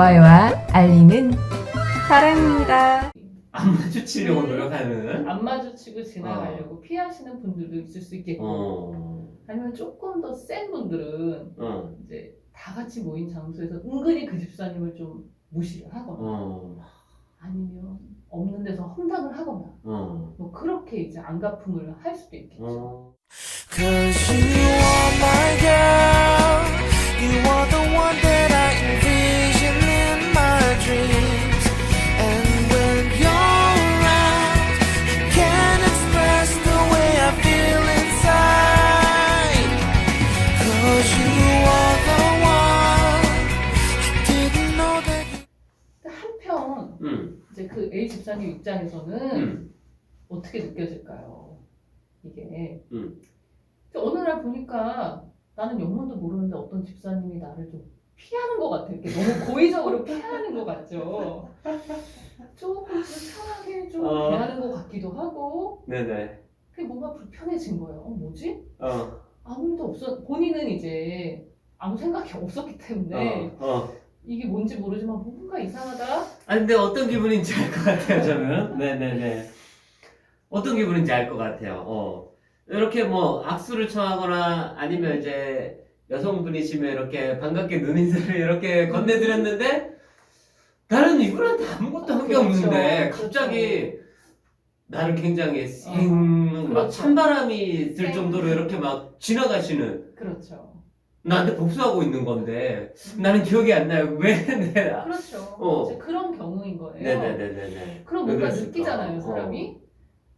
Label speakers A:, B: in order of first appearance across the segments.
A: 좋아요와 알림은 사랑입니다.
B: 안 마주치려고 노력하는.
C: 안 마주치고 지나가려고 피하시는 분들도 있을 수 있겠고, 아니면 조금 더 센 분들은 이제 다 같이 모인 장소에서 은근히 그 집사님을 좀 무시를 하거나 아니면 없는 데서 험담을 하거나 뭐 그렇게 이제 안가품을 할 수도 있겠죠.
D: Cause you are my girl, you are the one that I envision in my dreams. And when you're around, I can't express the way I feel inside. Cause you are the one, I didn't know that you...
C: 근데 한편 이제 그 A 집사님 입장에서는 어떻게 느껴질까요? 이게 어느 날 보니까 나는 영문도 모르는데 어떤 집사님이 나를 좀 피하는 것 같아. 이렇게 너무 고의적으로 피하는 것 같죠. 조금 편하게 좀 대하는 것 같기도 하고.
B: 네네.
C: 그게 뭔가 불편해진 거예요. 뭐지? 아무 일도 없어. 본인은 이제 아무 생각이 없었기 때문에 이게 뭔지 모르지만 뭔가 이상하다.
B: 아 근데 어떤 기분인지 알 것 같아요 저는. 네네네. 어떤 기분인지 알 것 같아요. 이렇게 뭐 악수를 청하거나 아니면 이제 여성분이시면 이렇게 반갑게 눈인사를 이렇게 건네드렸는데 나는 이분한테 아무것도 한 게 없는데 갑자기 나를 굉장히 막
C: 그렇죠.
B: 찬바람이 들 정도로 이렇게 막 지나가시는.
C: 그렇죠.
B: 나한테 복수하고 있는 건데 나는 기억이 안 나요. 왜 내가?
C: 그렇죠. 이제 그런 경우인 거예요.
B: 네네네네.
C: 그럼 뭔가 느끼잖아요, 사람이.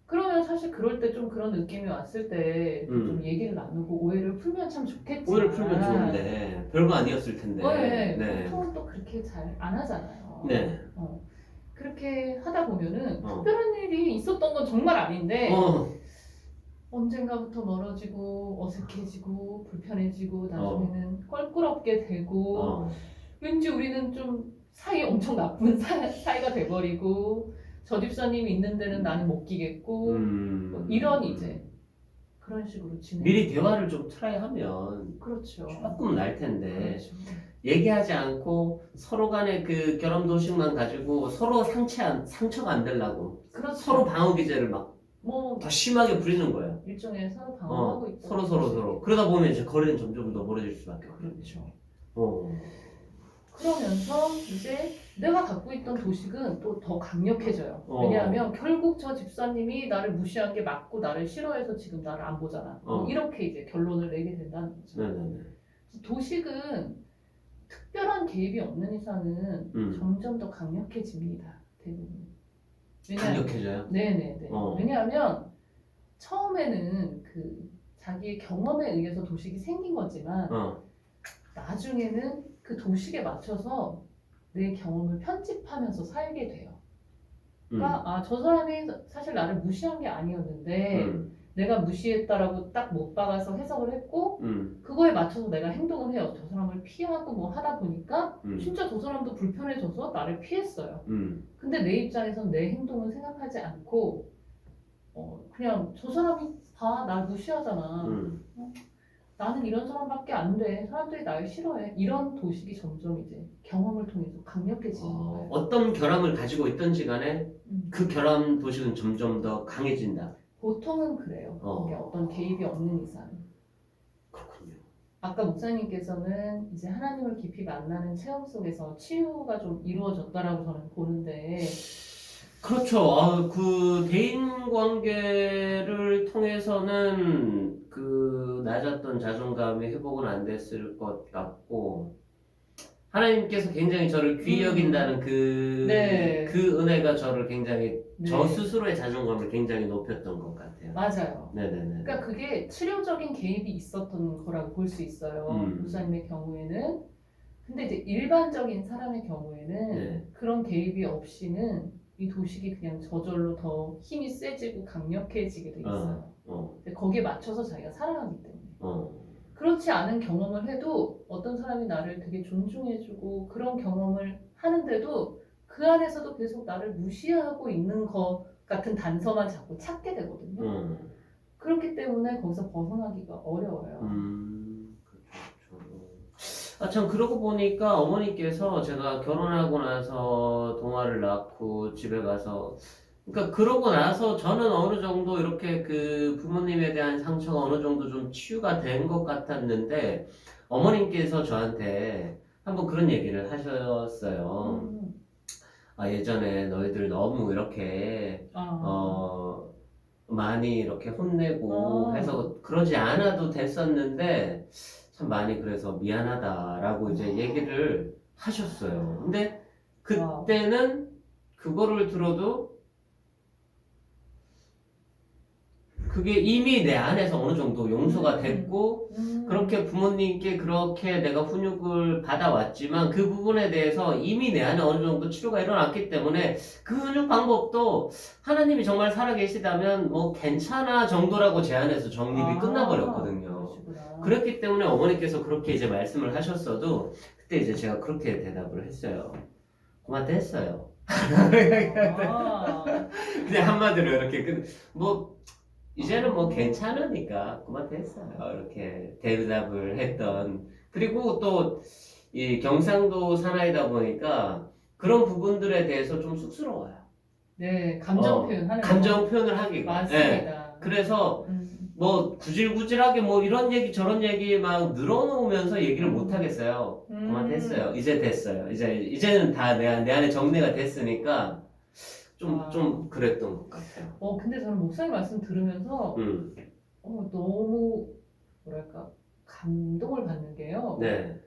C: 그러면 사실 그럴 때 좀 그런 느낌이 왔을 때 좀 얘기를 나누고 오해를 풀면 참 좋겠지만
B: 오해를 풀면 좋은데 별거 아니었을 텐데.
C: 네. 보통은 또 그렇게 잘 안 하잖아요.
B: 네.
C: 그렇게 하다 보면은 특별한 일이 있었던 건 정말 아닌데 언젠가부터 멀어지고 어색해지고 불편해지고 나중에는 껄끄럽게 되고 왠지 우리는 좀 사이 엄청 나쁜 사이가 돼버리고 저 집사님이 있는 데는 나는 못 끼겠고 뭐 이런 이제 그런 식으로 진행.
B: 미리 대화를 좀 트라이하면
C: 그렇죠.
B: 조금 날 텐데
C: 그렇죠.
B: 얘기하지 않고 서로 간의 그 결함 도식만 가지고 서로 상처가 안 되려고
C: 그렇죠.
B: 서로 방어 기제를 막
C: 뭐
B: 더 심하게 부리는 거예요.
C: 일종의 서로 방어하고 있다.
B: 서로 그러다 보면 이제 거리는 점점 더 멀어질 수밖에 없죠.
C: 그렇죠.
B: 어.
C: 그러면서 이제 내가 갖고 있던 도식은 또 더 강력해져요. 왜냐하면 결국 저 집사님이 나를 무시한 게 맞고 나를 싫어해서 지금 나를 안 보잖아. 뭐 이렇게 이제 결론을 내게 된다는 거죠.
B: 네네네.
C: 도식은 특별한 개입이 없는 이상은 점점 더 강력해집니다. 대부분.
B: 강력해져요?
C: 네네네. 왜냐하면 처음에는 그 자기의 경험에 의해서 도식이 생긴 거지만 나중에는 그 도식에 맞춰서 내 경험을 편집하면서 살게 돼요. 그러니까 저 사람이 사실 나를 무시한 게 아니었는데 내가 무시했다라고 딱 못 박아서 해석을 했고 그거에 맞춰서 내가 행동을 해요. 저 사람을 피하고 뭐 하다 보니까 진짜 저 사람도 불편해져서 나를 피했어요. 근데 내 입장에선 내 행동은 생각하지 않고 그냥 저 사람이 다 날 무시하잖아. 나는 이런 사람밖에 안 돼. 사람들이 날 싫어해. 이런 도식이 점점 이제 경험을 통해서 강력해지는 거예요.
B: 어떤 결함을 가지고 있던지 간에 그 결함 도식은 점점 더 강해진다.
C: 보통은 그래요. 이게 어떤 개입이 없는 이상.
B: 그렇군요.
C: 아까 목사님께서는 이제 하나님을 깊이 만나는 체험 속에서 치유가 좀 이루어졌다라고 저는 보는데
B: 그렇죠. 그 대인 관계를 통해서는 그 낮았던 자존감이 회복은 안 됐을 것 같고 하나님께서 굉장히 저를 귀히 여긴다는 그 은혜가 저를 굉장히 저 스스로의 자존감을 굉장히 높였던 것 같아요.
C: 맞아요.
B: 네네네.
C: 그러니까 그게 치료적인 개입이 있었던 거라고 볼 수 있어요. 목사님의 경우에는. 근데 이제 일반적인 사람의 경우에는 그런 개입이 없이는 이 도식이 그냥 저절로 더 힘이 세지고 강력해지게 돼 있어요. 근데 거기에 맞춰서 자기가 살아가기 때문에. 그렇지 않은 경험을 해도 어떤 사람이 나를 되게 존중해주고 그런 경험을 하는데도 그 안에서도 계속 나를 무시하고 있는 것 같은 단서만 자꾸 찾게 되거든요. 그렇기 때문에 거기서 벗어나기가 어려워요.
B: 그렇죠. 참 그러고 보니까 어머니께서 제가 결혼하고 나서 동화를 낳고 집에 가서 그러니까 그러고 나서 저는 어느 정도 이렇게 그 부모님에 대한 상처가 어느 정도 좀 치유가 된 것 같았는데 어머님께서 저한테 한번 그런 얘기를 하셨어요. 예전에 너희들 너무 이렇게 많이 이렇게 혼내고 해서 그러지 않아도 됐었는데 참 많이 그래서 미안하다라고 이제 얘기를 하셨어요. 근데 그때는 그거를 들어도 그게 이미 내 안에서 어느 정도 용서가 됐고 그렇게 부모님께 그렇게 내가 훈육을 받아왔지만 그 부분에 대해서 이미 내 안에 어느 정도 치료가 일어났기 때문에 그 훈육 방법도 하나님이 정말 살아계시다면 뭐 괜찮아 정도라고 제 안에서 정립이 끝나버렸거든요.
C: 그러시구나.
B: 그랬기 때문에 어머니께서 그렇게 이제 말씀을 하셨어도 그때 이제 제가 그렇게 대답을 했어요. 그만 됐어요. 그냥 한마디로 이렇게 뭐 이제는 뭐 괜찮으니까 그만 됐어요. 이렇게 대답을 했던. 그리고 또 이 경상도 사나이다 보니까 그런 부분들에 대해서 좀 쑥스러워요.
C: 네, 감정 표현하는
B: 감정 표현을 하기가.
C: 맞습니다.
B: 네. 그래서 뭐 구질구질하게 뭐 이런 얘기 저런 얘기 막 늘어놓으면서 얘기를 못 하겠어요. 그만 됐어요. 이제 됐어요. 이제는 다 내 안에 정리가 됐으니까 좀 그랬던 것 같아요.
C: 근데 저는 목사님 말씀 들으면서 너무 뭐랄까 감동을 받는 게요.
B: 네.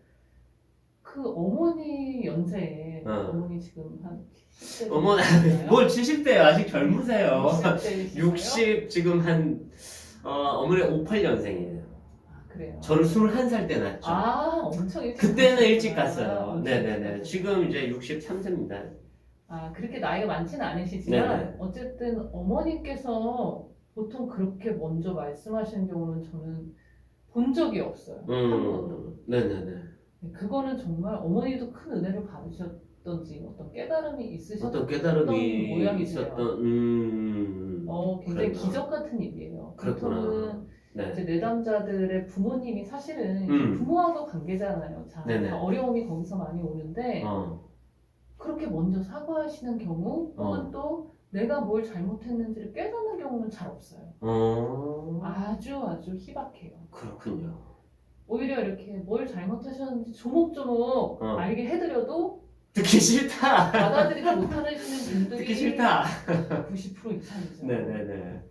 C: 그 어머니 연세에 어머니 지금 한 70대
B: 어머나 뭘 70대요? 아직 젊으세요.
C: 60대
B: 60 지금 어머니 58년생이에요.
C: 그래요.
B: 저를 21살 때 낳았죠.
C: 엄청 일찍
B: 그때는 일찍
C: 갔어요.
B: 갔어요. 네네네. 지금 이제 63세입니다.
C: 그렇게 나이가 많지는 않으시지만
B: 네네.
C: 어쨌든 어머니께서 보통 그렇게 먼저 말씀하시는 경우는 저는 본 적이 없어요. 한 번도.
B: 네네네.
C: 그거는 정말 어머니도 큰 은혜를 받으셨던지 어떤 깨달음이 있으셨던
B: 어떤 깨달음이
C: 모양이세요.
B: 있었던
C: 굉장히
B: 그랬나.
C: 기적 같은 일이에요.
B: 그렇구나.
C: 보통은
B: 네.
C: 이제 내담자들의 부모님이 사실은 부모하고 관계잖아요.
B: 네네.
C: 어려움이 거기서 많이 오는데 그렇게 먼저 사과하시는 경우 혹은 또 내가 뭘 잘못했는지를 깨닫는 경우는 잘 없어요. 아주 희박해요.
B: 그렇군요.
C: 오히려 이렇게 뭘 잘못하셨는지 조목조목 알게 해드려도
B: 듣기 싫다.
C: 받아들이지 못하시는 분들이
B: 듣기 싫다.
C: 90% 이상이죠.
B: 네네네.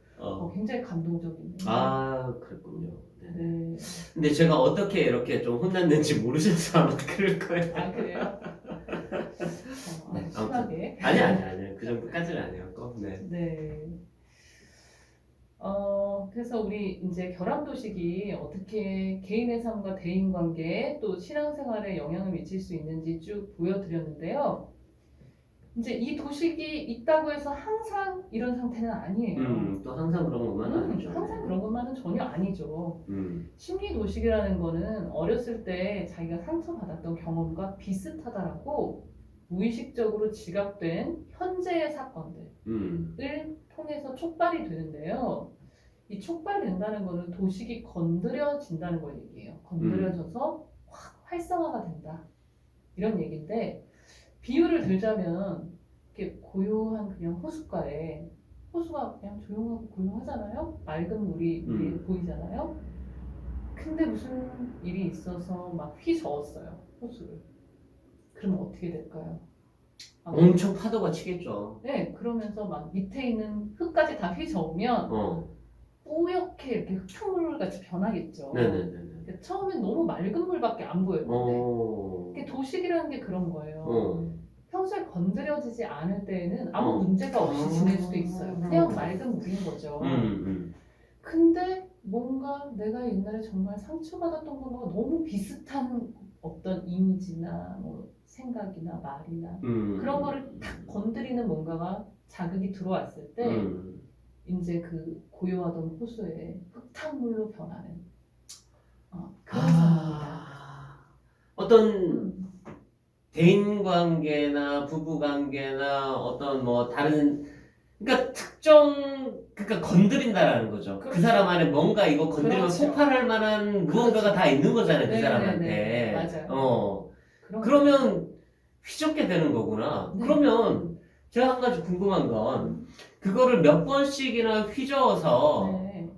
C: 굉장히 감동적이네요.
B: 그랬군요. 네.
C: 네.
B: 근데 제가 어떻게 이렇게 좀 혼났는지 모르셔서 아마 그럴 거예요.
C: 그래요?
B: 네,
C: 심하게.
B: 아니. 그 정도까지는 아니었고. 네.
C: 네. 그래서 우리 이제 결함도식이 어떻게 개인의 삶과 대인 관계 또 신앙생활에 영향을 미칠 수 있는지 쭉 보여드렸는데요. 이제 이 도식이 있다고 해서 항상 이런 상태는 아니에요.
B: 또 항상 그런 것만은 아니죠.
C: 항상 그런 것만은 전혀 아니죠. 심리 도식이라는 거는 어렸을 때 자기가 상처받았던 경험과 비슷하다라고 무의식적으로 지각된 현재의 사건들을 통해서 촉발이 되는데요. 이 촉발된다는 거는 도식이 건드려진다는 걸 얘기해요. 건드려져서 확 활성화가 된다. 이런 얘기인데 비유를 들자면 이렇게 고요한 그냥 호숫가에 호수가 그냥 조용하고 고요하잖아요. 맑은 물이 위에 보이잖아요. 근데 무슨 일이 있어서 막 휘저었어요. 호수를. 그러면 어떻게 될까요?
B: 엄청 파도가 치겠죠.
C: 네, 그러면서 막 밑에 있는 흙까지 다 휘저으면 뿌옇게 이렇게 흙탕물 같이 변하겠죠.
B: 네네네.
C: 처음엔 너무 맑은 물밖에 안 보였는데 도식이라는 게 그런 거예요. 평소에 건드려지지 않을 때에는 아무 문제가 없이 지낼 수도 있어요. 그냥 맑은 물인 거죠. 근데 뭔가 내가 옛날에 정말 상처받았던 거와 너무 비슷한 어떤 이미지나 뭐 생각이나 말이나 그런 거를 탁 건드리는 뭔가가 자극이 들어왔을 때 이제 그 고요하던 호수에 흙탕물로 변하는 그런 상황이다.
B: 어떤 대인 관계나 부부 관계나 어떤 뭐 다른 그러니까 그러니까 건드린다라는 거죠. 그
C: 그렇죠.
B: 사람 안에 뭔가 이거 건드리면
C: 그렇죠.
B: 폭발할 만한 무언가가 다 있는 거잖아요, 그
C: 네네네.
B: 사람한테.
C: 맞아요.
B: 그러면 휘젓게 되는 거구나.
C: 네.
B: 그러면 제가 한 가지 궁금한 건 그거를 몇 번씩이나 휘저어서
C: 네.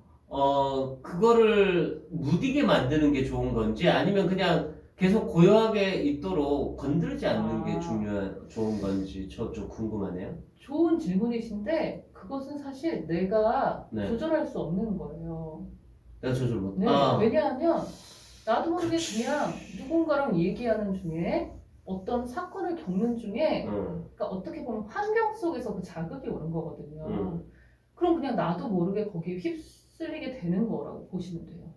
B: 그거를 무디게 만드는 게 좋은 건지 아니면 그냥 계속 고요하게 있도록 건드리지 않는 게 좋은 건지 저 좀 궁금하네요.
C: 좋은 질문이신데 그것은 사실 내가
B: 네.
C: 조절할 수 없는 거예요.
B: 내가 조절 못.
C: 네.
B: 아,
C: 왜냐하면 나도 모르게 그냥 누군가랑 얘기하는 중에 어떤 사건을 겪는 중에 그러니까 어떻게 보면 환경 속에서 그 자극이 오는 거거든요. 그럼 그냥 나도 모르게 거기에 휩쓸리게 되는 거라고 보시면 돼요.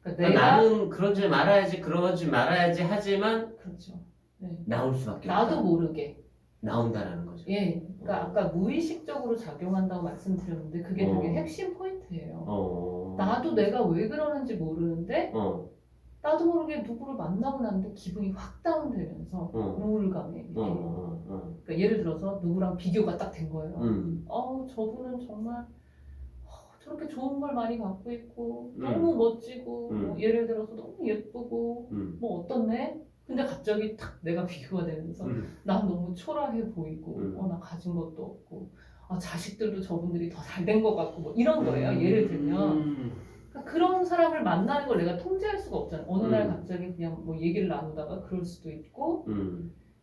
C: 그러니까 내가
B: 나는 그러지 말아야지 하지만
C: 그렇죠. 네.
B: 나올 수밖에
C: 나도
B: 없다.
C: 모르게.
B: 나온다라는 거죠.
C: 예. 그러니까 아까 무의식적으로 작용한다고 말씀드렸는데 그게 되게
B: 어.
C: 핵심 포인트예요.
B: 어.
C: 나도 내가 왜 그러는지 모르는데
B: 어.
C: 나도 모르게 누구를 만나고 났는데 기분이 확 다운되면서 우울감에 이렇게 그러니까 예를 들어서 누구랑 비교가 딱 된 거예요. 저분은 정말 저렇게 좋은 걸 많이 갖고 있고 너무 멋지고 뭐 예를 들어서 너무 예쁘고 뭐 어떻네? 근데 갑자기 탁 내가 비교가 되면서 난 너무 초라해 보이고 나 가진 것도 없고 자식들도 저분들이 더 잘 된 것 같고 뭐 이런 거예요. 예를 들면 그러니까 그런 사람을 만나는 걸 내가 통제할 수가 없잖아요. 어느 날 갑자기 그냥 뭐 얘기를 나누다가 그럴 수도 있고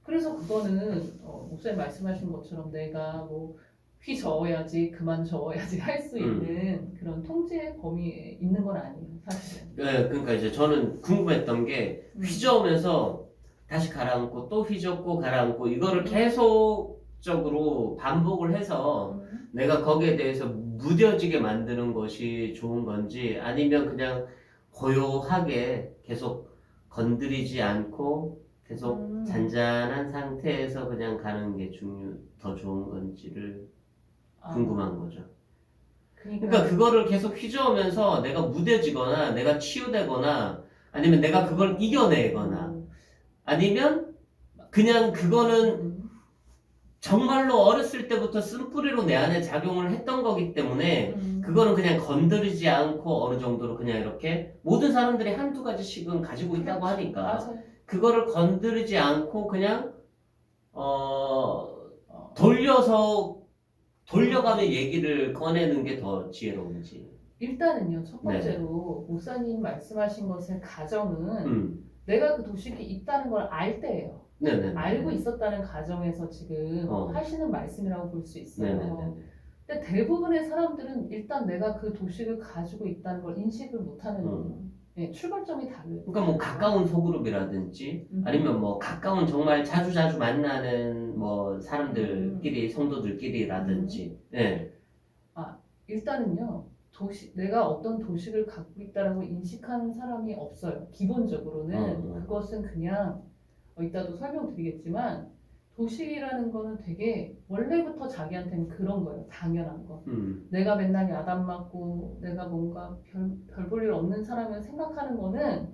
C: 그래서 그거는 목사님 말씀하신 것처럼 내가 뭐 휘저어야지 그만 저어야지 할 수 있는 그런 통제의 범위에 있는 건 아니에요 사실은.
B: 네, 그러니까 이제 저는 궁금했던 게 휘저으면서 다시 가라앉고 또 휘젓고 가라앉고 이거를 계속적으로 반복을 해서 내가 거기에 대해서 무뎌지게 만드는 것이 좋은 건지 아니면 그냥 고요하게 계속 건드리지 않고 계속 잔잔한 상태에서 그냥 가는 게 더 좋은 건지를 궁금한 거죠. 그러니까 그거를 계속 휘저으면서 내가 무뎌지거나 내가 치유되거나 아니면 내가 그걸 이겨내거나 아니면 그냥 그거는 정말로 어렸을 때부터 쓴뿌리로 내 안에 작용을 했던 거기 때문에 그거는 그냥 건드리지 않고 어느 정도로 그냥 이렇게 모든 사람들이 한두 가지씩은 가지고 있다고 하니까
C: 맞아요.
B: 그거를 건드리지 않고 그냥 돌려가며 얘기를 꺼내는 게 더 지혜로운지.
C: 일단은요 첫 번째로 목사님 말씀하신 것의 가정은 내가 그 도식이 있다는 걸 알 때예요.
B: 네네.
C: 알고 있었다는 가정에서 지금 하시는 말씀이라고 볼 수 있어요.
B: 네네네.
C: 근데 대부분의 사람들은 일단 내가 그 도식을 가지고 있다는 걸 인식을 못하는 출발점이 다르요.
B: 그러니까 뭐 가까운 소그룹이라든지 아니면 뭐 가까운 정말 자주 만나는 뭐 사람들끼리 성도들끼리라든지. 네.
C: 일단은요 내가 어떤 도식을 갖고 있다라고 인식하는 사람이 없어요. 기본적으로는 그것은 그냥 이따도 설명드리겠지만 도식이라는 거는 되게 원래부터 자기한테는 그런 거예요. 당연한 거. 내가 맨날 야단 맞고 내가 뭔가 별 볼 일 없는 사람을 생각하는 거는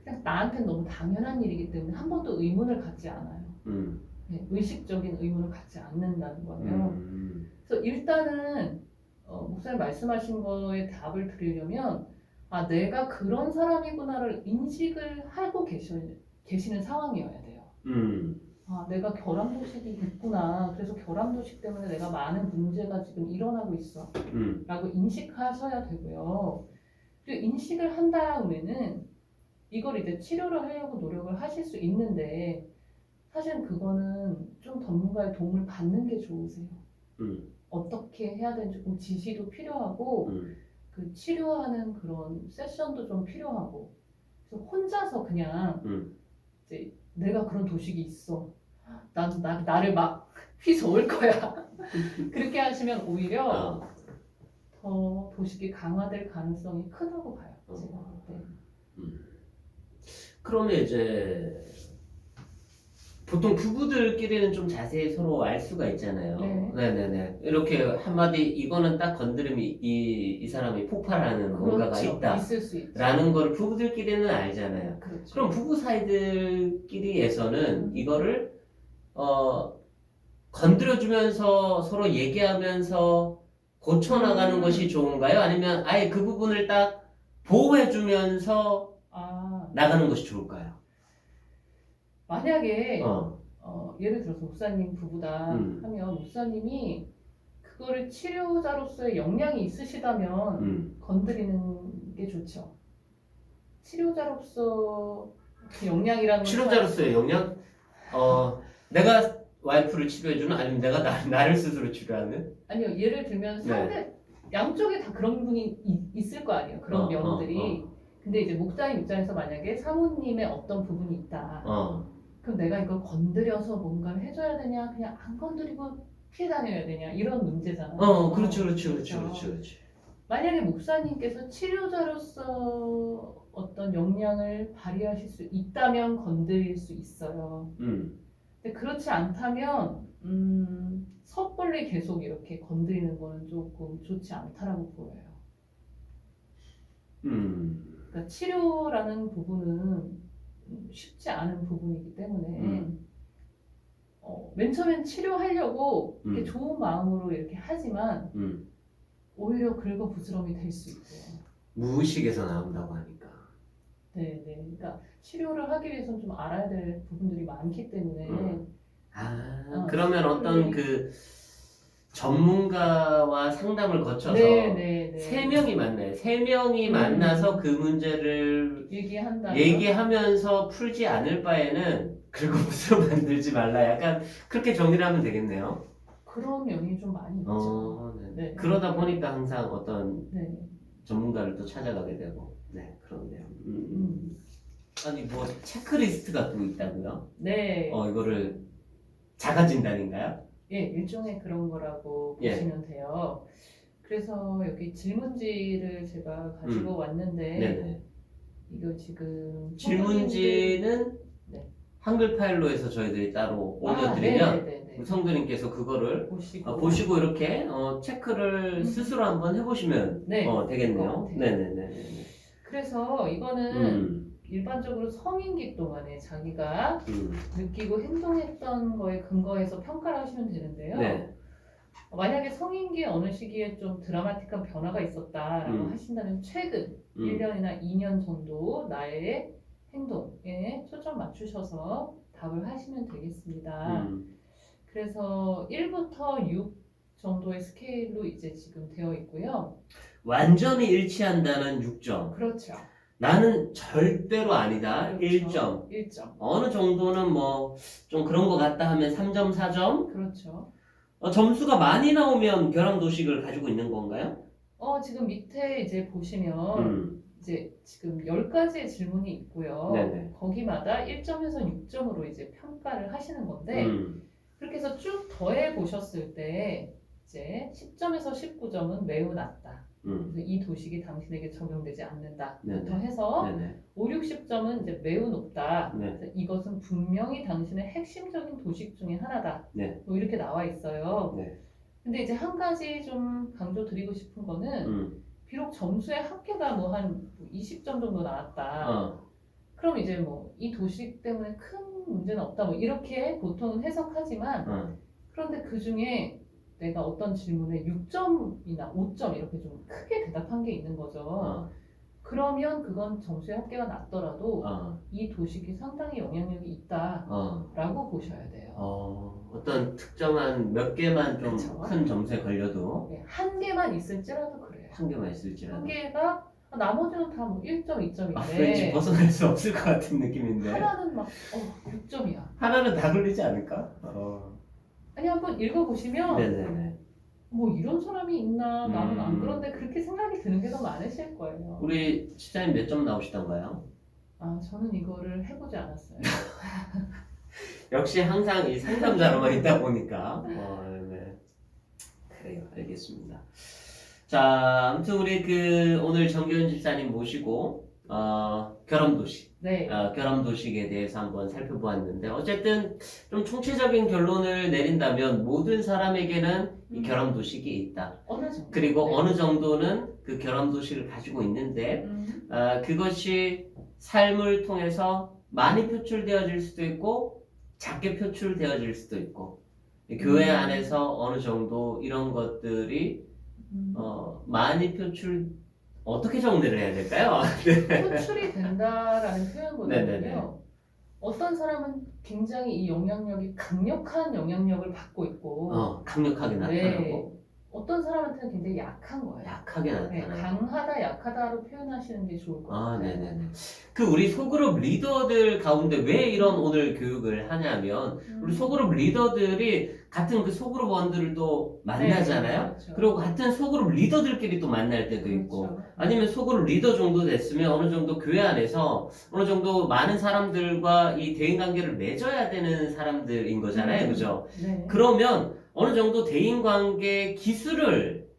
C: 그냥 나한테는 너무 당연한 일이기 때문에 한 번도 의문을 갖지 않아요. 의식적인 의문을 갖지 않는다는 거예요. 그래서 일단은 목사님 말씀하신 거에 답을 드리려면 내가 그런 사람이구나를 인식을 하고 계시는 상황이어야 돼요. 내가 결함도식이 있구나. 그래서 결함도식 때문에 내가 많은 문제가 지금 일어나고 있어. 라고 인식하셔야 되고요. 그리고 인식을 한 다음에는 이걸 이제 치료를 하려고 노력을 하실 수 있는데 사실은 그거는 좀 전문가의 도움을 받는 게 좋으세요. 어떻게 해야 되는지 좀 지시도 필요하고 그 치료하는 그런 세션도 좀 필요하고 그래서 혼자서 그냥 이제 내가 그런 도식이 있어. 나를 막 휘저을 거야. 그렇게 하시면 오히려 더 도식이 강화될 가능성이 크다고 봐요. 제가 볼 때.
B: 그러면 이제 보통 부부들끼리는 좀 자세히 서로 알 수가 있잖아요. 네네네. 이렇게 한마디 이거는 딱 건드리면 이 사람이 폭발하는 뭔가가 있다.
C: 있을 수 있죠.
B: 라는 걸 부부들끼리는 알잖아요.
C: 그렇죠.
B: 그럼 부부 사이들끼리에서는 이거를 건드려주면서 서로 얘기하면서 고쳐나가는 것이 좋은가요? 아니면 아예 그 부분을 딱 보호해주면서
C: 아,
B: 나가는 것이 좋을까요?
C: 만약에
B: 어,
C: 예를 들어서 목사님 부부다 하면 목사님이 그거를 치료자로서의 역량이 있으시다면 건드리는 게 좋죠. 치료자로서 그 역량이라는 건
B: 치료자로서의 역량? 내가 와이프를 치료해주는 아니면 내가 나를 스스로 치료하는?
C: 아니요, 예를 들면
B: 네.
C: 상대 양쪽에 다 그런 분이 있을 거 아니에요. 그런 면들이. 근데 이제 목사님 입장에서 만약에 사모님의 어떤 부분이 있다. 그럼 내가 이걸 건드려서 뭔가를 해줘야 되냐, 그냥 안 건드리고 피해 다녀야 되냐, 이런 문제잖아요.
B: 그렇지.
C: 만약에 목사님께서 치료자로서 어떤 역량을 발휘하실 수 있다면 건드릴 수 있어요. 근데 그렇지 않다면 섣불리 계속 이렇게 건드리는 거는 조금 좋지 않다라고 보여요. 그러니까 치료라는 부분은 쉽지 않은 부분이기 때문에 맨 처음엔 치료하려고 이렇게 좋은 마음으로 이렇게 하지만 오히려 긁어부스럼이 될 수 있고요.
B: 무의식에서 나온다고 하니까.
C: 네. 그러니까 치료를 하기 위해서는 좀 알아야 될 부분들이 많기 때문에
B: 그러면 어떤 그 전문가와 상담을 거쳐서
C: 네.
B: 세 명이 만나요. 세 명이 만나서 그 문제를
C: 얘기한다면
B: 얘기하면서 풀지 않을 바에는 긁어부스럼 만들지 말라. 약간 그렇게 정리를 하면 되겠네요.
C: 그런 면이 좀 많이 있죠.
B: 네.
C: 네.
B: 그러다 보니까 항상 어떤
C: 네.
B: 전문가를 또 찾아가게 되고. 네, 그런데요. 아니 뭐 체크리스트가 또 있다고요?
C: 네.
B: 이거를 자가진단인가요?
C: 예, 일종의 그런 거라고
B: 예.
C: 보시면 돼요. 그래서 여기 질문지를 제가 가지고 왔는데
B: 네네.
C: 이거 지금
B: 질문지는
C: 네.
B: 한글 파일로 해서 저희들이 따로 올려드리면
C: 네네네.
B: 성도님께서 그거를
C: 보시고
B: 보시고 이렇게 체크를 스스로 한번 해보시면
C: 네,
B: 되겠네요.
C: 네.
B: 네네네.
C: 그래서 이거는 일반적으로 성인기 동안에 자기가 느끼고 행동했던 거에 근거해서 평가를 하시면 되는데요.
B: 네.
C: 만약에 성인기 어느 시기에 좀 드라마틱한 변화가 있었다라고 하신다면 최근 1년이나 2년 정도 나의 행동에 초점 맞추셔서 답을 하시면 되겠습니다. 그래서 1부터 6 정도의 스케일로 이제 지금 되어 있고요.
B: 완전히 일치한다는 6점.
C: 그렇죠.
B: 나는 절대로 아니다.
C: 그렇죠.
B: 1점.
C: 1점.
B: 어느 정도는 뭐 좀 그런 것 같다 하면 3점, 4점.
C: 그렇죠.
B: 점수가 많이 나오면 결함도식을 가지고 있는 건가요?
C: 지금 밑에 이제 보시면 이제 지금 10가지의 질문이 있고요.
B: 네네.
C: 거기마다 1점에서 6점으로 이제 평가를 하시는 건데 그렇게 해서 쭉 더해 보셨을 때 이제 10점에서 19점은 매우 낮다. 그래서 이 도식이 당신에게 적용되지 않는다.
B: 네네.
C: 부터 해서
B: 네네.
C: 5, 60점은 이제 매우 높다.
B: 네.
C: 그래서 이것은 분명히 당신의 핵심적인 도식 중에 하나다.
B: 네.
C: 뭐 이렇게 나와 있어요.
B: 네.
C: 근데 이제 한 가지 좀 강조드리고 싶은 거는 비록 점수의 합계가 뭐 한 20점 정도 나왔다. 그럼 이제 뭐 이 도식 때문에 큰 문제는 없다. 뭐 이렇게 보통은 해석하지만 그런데 그 중에 내가 어떤 질문에 6점이나 5점 이렇게 좀 크게 대답한 게 있는 거죠. 그러면 그건 점수의 합계가 낮더라도 이 도식이 상당히 영향력이 있다라고 보셔야 돼요.
B: 어떤 특정한 몇 개만 좀
C: 그쵸.
B: 큰 점수에 걸려도
C: 네, 한 개만 있을지라도 그래요.
B: 한 개만 있을지라도
C: 한 개가 나머지는 다 뭐 1점, 2점인데
B: 왠지 벗어날 수 없을 것 같은 느낌인데
C: 하나는 막 6점이야.
B: 하나는 다 걸리지 않을까?
C: 아니 한번 읽어보시면
B: 네네네.
C: 뭐 이런 사람이 있나 나는 안
B: 음.
C: 그런데 그렇게 생각이 드는 게 더 많으실 거예요.
B: 우리 집사님 몇 점 나오시던가요?
C: 저는 이거를 해보지 않았어요.
B: 역시 항상 이 상담자로만 있다 보니까 네. 그래요. 알겠습니다. 자, 아무튼 우리 오늘 정교훈 집사님 모시고 결함도식,
C: 네.
B: 결함도식에 대해서 한번 살펴보았는데 어쨌든 좀 총체적인 결론을 내린다면 모든 사람에게는 이 결함도식이 있다.
C: 어느 정도.
B: 그리고
C: 네.
B: 어느 정도는 그 결함도식을 가지고 있는데 그것이 삶을 통해서 많이 표출되어질 수도 있고 작게 표출되어질 수도 있고 교회 안에서 어느 정도 이런 것들이 많이 어떻게 정리를 해야 될까요?
C: 표출이 된다라는 표현보다는요.
B: 네네네.
C: 어떤 사람은 굉장히 이 영향력이 강력한 영향력을 받고 있고
B: 강력하게 나타나고
C: 어떤 사람한테는 굉장히 약한 거예요.
B: 약하게
C: 네,
B: 나타나고.
C: 강하다 약하다로 표현하시는 게 좋을 것 같아요.
B: 네네네. 우리 소그룹 리더들 가운데 왜 이런 오늘 교육을 하냐면 우리 소그룹 리더들이 같은 그 소그룹 원들도 만나잖아요.
C: 네, 그렇죠.
B: 그리고 같은 소그룹 리더들끼리 또 만날 때도 있고
C: 그렇죠.
B: 아니면 소그룹 리더 정도 됐으면 어느 정도 교회 안에서 어느 정도 많은 사람들과 이 대인관계를 맺어야 되는 사람들인 거잖아요. 그죠?
C: 네.
B: 그러면 어느 정도 대인관계 기술을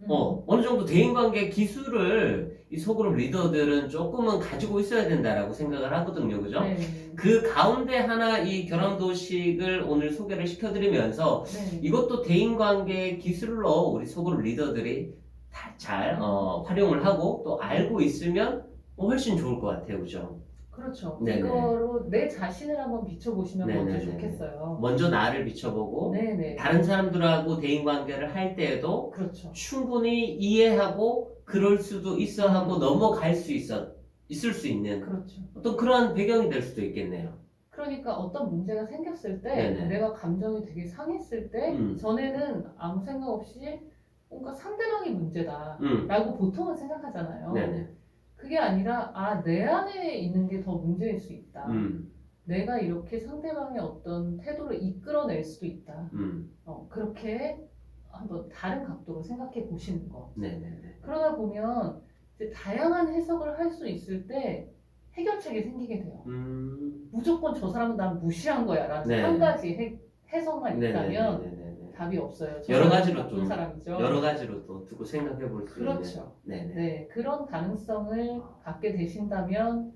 B: 어느 정도 대인관계 기술을 이 소그룹 리더들은 조금은 가지고 있어야 된다라고 생각을 하거든요. 그죠?
C: 네.
B: 그 가운데 하나 이 결혼도식을 오늘 소개를 시켜드리면서
C: 네.
B: 이것도 대인관계 기술로 우리 소그룹 리더들이 다 잘 활용을 하고 또 알고 있으면 훨씬 좋을 것 같아요. 그죠?
C: 그렇죠.
B: 네네.
C: 이거로 내 자신을 한번 비춰보시면 먼저
B: 네네네.
C: 좋겠어요.
B: 먼저 나를 비춰보고
C: 네네.
B: 다른 사람들하고 대인관계를 할 때에도
C: 그렇죠.
B: 충분히 이해하고 그럴 수도 있어 하고 넘어갈 수 있을 수 있는
C: 그렇죠.
B: 어떤 그런 배경이 될 수도 있겠네요.
C: 그러니까 어떤 문제가 생겼을 때
B: 네네.
C: 내가 감정이 되게 상했을 때 전에는 아무 생각 없이 뭔가 상대방이 문제다 라고 보통은 생각하잖아요.
B: 네네.
C: 그게 아니라 내 안에 있는 게 더 문제일 수 있다.
B: 음.
C: 내가 이렇게 상대방의 어떤 태도를 이끌어낼 수도 있다. 그렇게 한번 다른 각도로 생각해 보시는 거.
B: 네네네.
C: 그러다 보면 이제 다양한 해석을 할 수 있을 때 해결책이 생기게 돼요. 무조건 저 사람은 난 무시한 거야 라는
B: 네.
C: 한 가지 해석만 있다면
B: 네네네네.
C: 답이 없어요. 저
B: 여러
C: 사람은
B: 가지로
C: 나쁜
B: 좀
C: 사람이죠.
B: 여러 가지로 또 두고 생각해 볼 수
C: 그렇죠.
B: 있는. 네네.
C: 네, 그런 가능성을 갖게 되신다면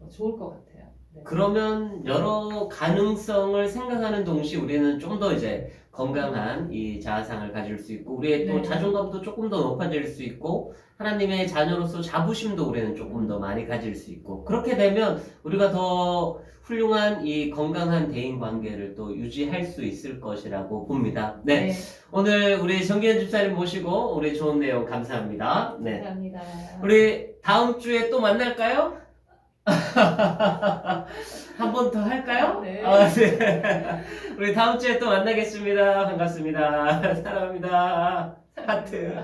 C: 좋을 것 같아요. 네.
B: 그러면 여러 가능성을 생각하는 동시에 우리는 좀 더 이제 건강한 이 자아상을 가질 수 있고 우리의 또
C: 네.
B: 자존감도 조금 더 높아질 수 있고 하나님의 자녀로서 자부심도 우리는 조금 더 많이 가질 수 있고 그렇게 되면 우리가 더 훌륭한 이 건강한 대인 관계를 또 유지할 수 있을 것이라고 봅니다. 네. 오늘 우리 정기현 집사님 모시고 우리 좋은 내용 감사합니다. 네.
C: 감사합니다.
B: 우리 다음 주에 또 만날까요? 한 번 더 할까요?
C: 네.
B: 네. 우리 다음 주에 또 만나겠습니다. 반갑습니다. 사랑합니다. 하트.